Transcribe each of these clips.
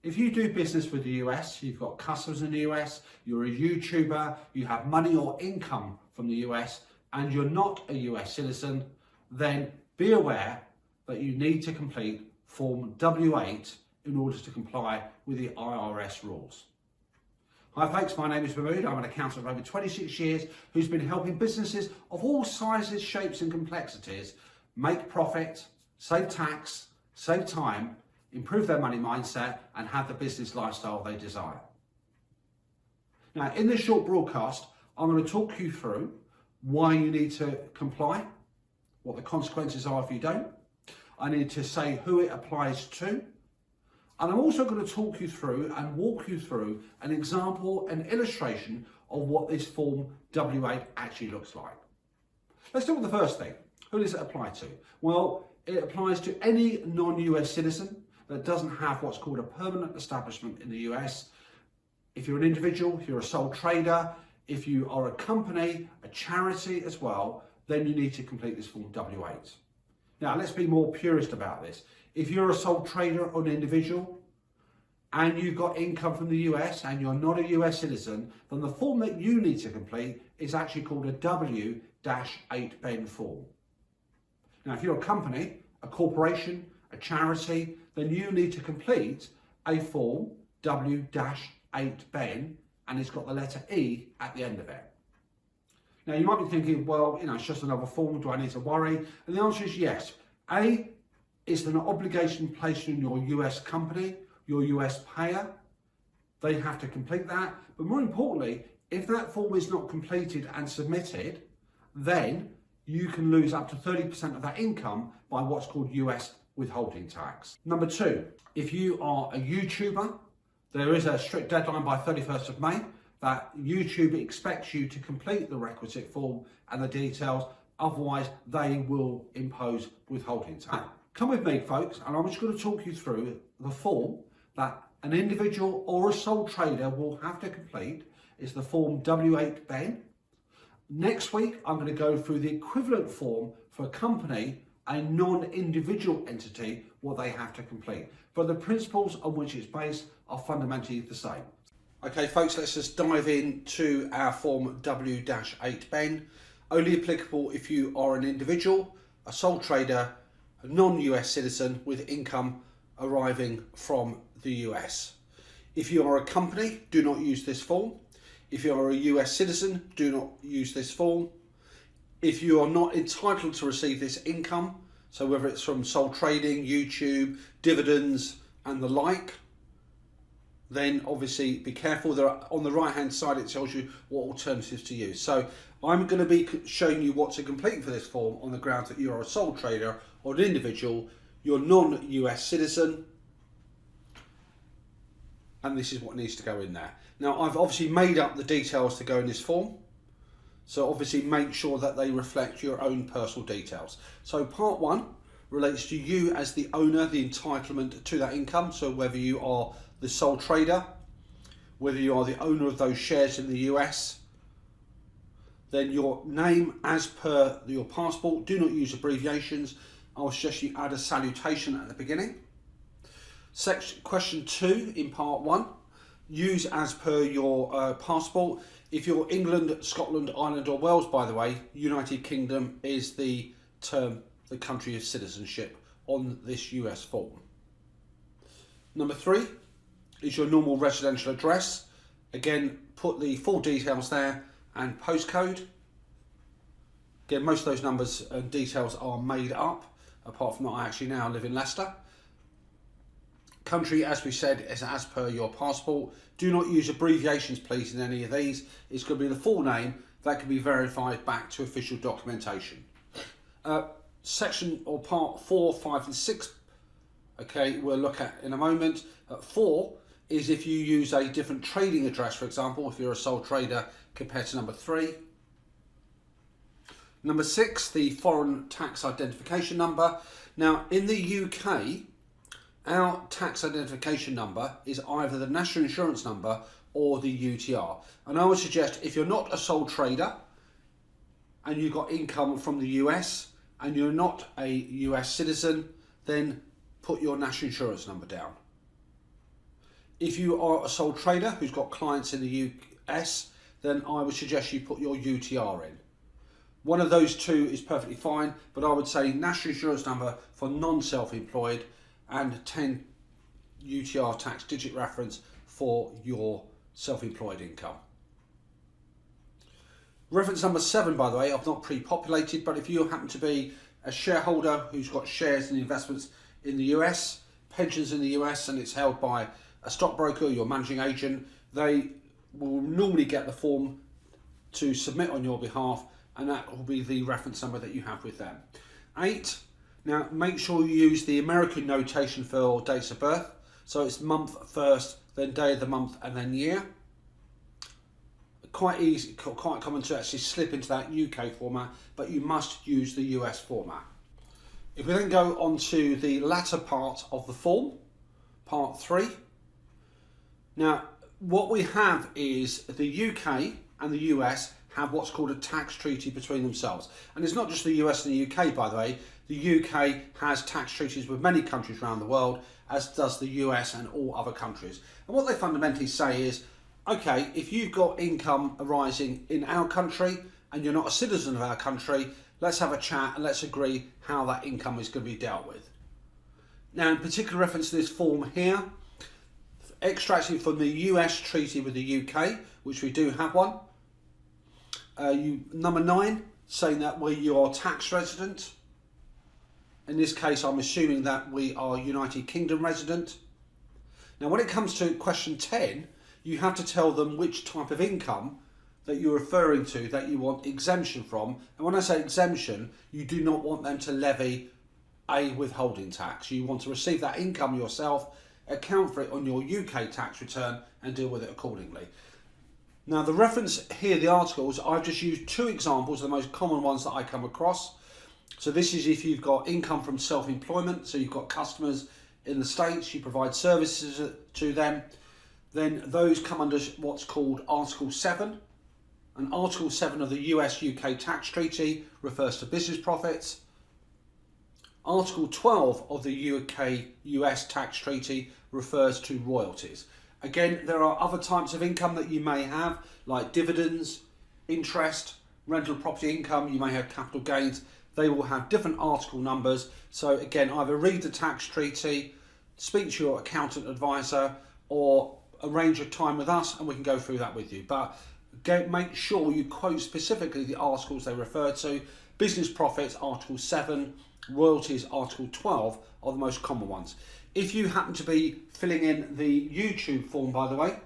If you do business with the US, you've got customers in the US, you're a YouTuber, you have money or income from the US, and you're not a US citizen, then be aware that you need to complete Form W8 in order to comply with the IRS rules. Hi folks, my name is Mahmood. I'm an accountant for over 26 years who's been helping businesses of all sizes, shapes and complexities make profit, save tax, save time, improve their money mindset and have the business lifestyle they desire. Now, in this short broadcast, I'm going to talk you through why you need to comply, what the consequences are if you don't. I need to say who it applies to. And I'm also going to talk you through and walk you through an example, an illustration of what this Form W8 actually looks like. Let's deal with the first thing. Who does it apply to? Well, it applies to any non-US citizen that doesn't have what's called a permanent establishment in the US. If you're an individual, if you're a sole trader, if you are a company, a charity as well, then you need to complete this Form W8. Now, let's be more purist about this. If you're a sole trader or an individual and you've got income from the US and you're not a US citizen, then the form that you need to complete is actually called a W-8Ben form. Now, if you're a company, a corporation, a charity, then you need to complete a form W-8Ben and it's got the letter E at the end of it. Now, you might be thinking, well, it's just another form. Do I need to worry? And the answer is yes. A, it's an obligation placed on your US company, your US payer. They have to complete that. But more importantly, if that form is not completed and submitted, then you can lose up to 30% of that income by what's called US withholding tax. Number two, if you are a YouTuber, there is a strict deadline by 31st of May that YouTube expects you to complete the requisite form and the details, otherwise they will impose withholding tax. Come with me folks, and I'm just going to talk you through the form that an individual or a sole trader will have to complete. It's the Form W8Ben. Next week, I'm going to go through the equivalent form for a company, a non-individual entity, what they have to complete. But the principles on which it's based are fundamentally the same. Okay folks, let's just dive into our Form W-8Ben. Only applicable if you are an individual, a sole trader, a non-US citizen with income arriving from the US. If you are a company, do not use this form. If you are a US citizen, do not use this form. If you are not entitled to receive this income, so whether it's from sole trading, YouTube, dividends and the like, then obviously be careful. There are, on the right hand side it tells you what alternatives to use. So I'm going to be showing you what to complete for this form on the grounds that you're a sole trader or an individual, you're non-US citizen, and this is what needs to go in there. Now, I've obviously made up the details to go in this form, so obviously make sure that they reflect your own personal details. So part one relates to you as the owner, the entitlement to that income. So whether you are the sole trader, whether you are the owner of those shares in the US, then your name as per your passport. Do not use abbreviations. I'll suggest you add a salutation at the beginning. Question 2 in part 1, use as per your passport. If you're England, Scotland, Ireland or Wales, by the way, United Kingdom is the term, the country of citizenship on this US form. Number 3 is your normal residential address. Again, put the full details there and postcode. Again, most of those numbers and details are made up, apart from that I actually now live in Leicester. Country, as we said, is as per your passport. Do not use abbreviations, please, in any of these. It's going to be the full name that can be verified back to official documentation. Section or part 4, 5 and 6, okay, we'll look at in a moment. 4 is if you use a different trading address, for example, if you're a sole trader compared to number 3. Number 6, the foreign tax identification number. Now, in the UK, our tax identification number is either the national insurance number or the UTR. And I would suggest if you're not a sole trader and you've got income from the US and you're not a US citizen, then put your national insurance number down. If you are a sole trader who's got clients in the US, then I would suggest you put your UTR in. One of those two is perfectly fine, but I would say national insurance number for non-self-employed and 10 UTR tax digit reference for your self-employed income. Reference number 7, by the way, I've not pre-populated, but if you happen to be a shareholder who's got shares and investments in the US, pensions in the US, and it's held by a stockbroker, your managing agent, they will normally get the form to submit on your behalf, and that will be the reference number that you have with them. 8, now make sure you use the American notation for dates of birth. So it's month first, then day of the month, and then year. Quite easy, quite common to actually slip into that UK format, but you must use the US format. If we then go on to the latter part of the form, part 3. Now, what we have is the UK and the US have what's called a tax treaty between themselves. And it's not just the US and the UK, by the way. The UK has tax treaties with many countries around the world, as does the US and all other countries. And what they fundamentally say is, okay, if you've got income arising in our country and you're not a citizen of our country, let's have a chat and let's agree how that income is going to be dealt with. Now, in particular reference to this form here, extracting from the US treaty with the UK, which we do have one, number 9, saying that you are tax resident. In this case, I'm assuming that we are United Kingdom resident. Now, when it comes to question 10, you have to tell them which type of income that you're referring to that you want exemption from. And when I say exemption, you do not want them to levy a withholding tax. You want to receive that income yourself, account for it on your UK tax return, and deal with it accordingly. Now, the reference here, the articles, I've just used 2 examples, the most common ones that I come across. So this is if you've got income from self-employment, so you've got customers in the States, you provide services to them, then those come under what's called Article 7. And Article 7 of the US-UK tax treaty refers to business profits. Article 12 of the UK-US tax treaty refers to royalties. Again, there are other types of income that you may have, like dividends, interest, rental property income, you may have capital gains. They will have different article numbers. So again, either read the tax treaty, speak to your accountant advisor, or arrange a time with us and we can go through that with you. But make sure you quote specifically the articles they refer to. Business profits, Article 7, royalties, Article 12 are the most common ones. If you happen to be filling in the YouTube form, by the way,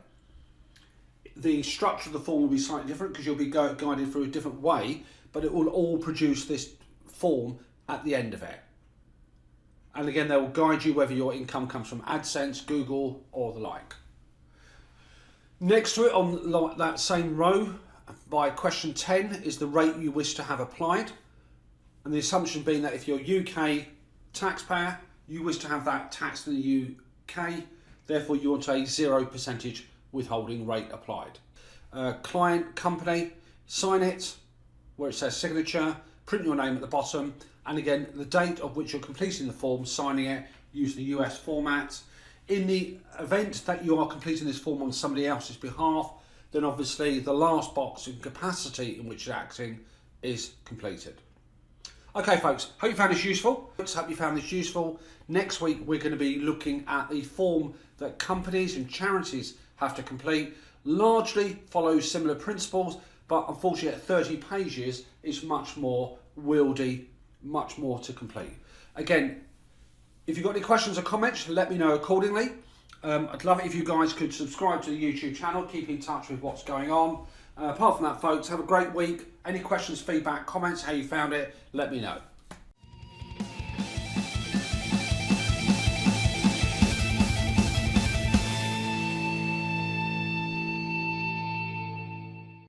the structure of the form will be slightly different because you'll be guided through a different way, but it will all produce this form at the end of it. And again, they will guide you whether your income comes from AdSense, Google, or the like. Next to it on that same row, by question 10, is the rate you wish to have applied. And the assumption being that if you're UK taxpayer, you wish to have that taxed in the UK, therefore you want a 0% withholding rate applied. Client, company, sign it where it says signature, print your name at the bottom, and again, the date of which you're completing the form, signing it, use the US format. In the event that you are completing this form on somebody else's behalf, then obviously the last box in capacity in which you're acting is completed. Okay folks, hope you found this useful. Hope you found this useful. Next week we're going to be looking at the form that companies and charities have to complete. Largely follows similar principles, but unfortunately at 30 pages it's much more wieldy, much more to complete. Again, if you've got any questions or comments, let me know accordingly. I'd love it if you guys could subscribe to the YouTube channel, keep in touch with what's going on. Apart from that, folks, have a great week. Any questions, feedback, comments, how you found it, let me know.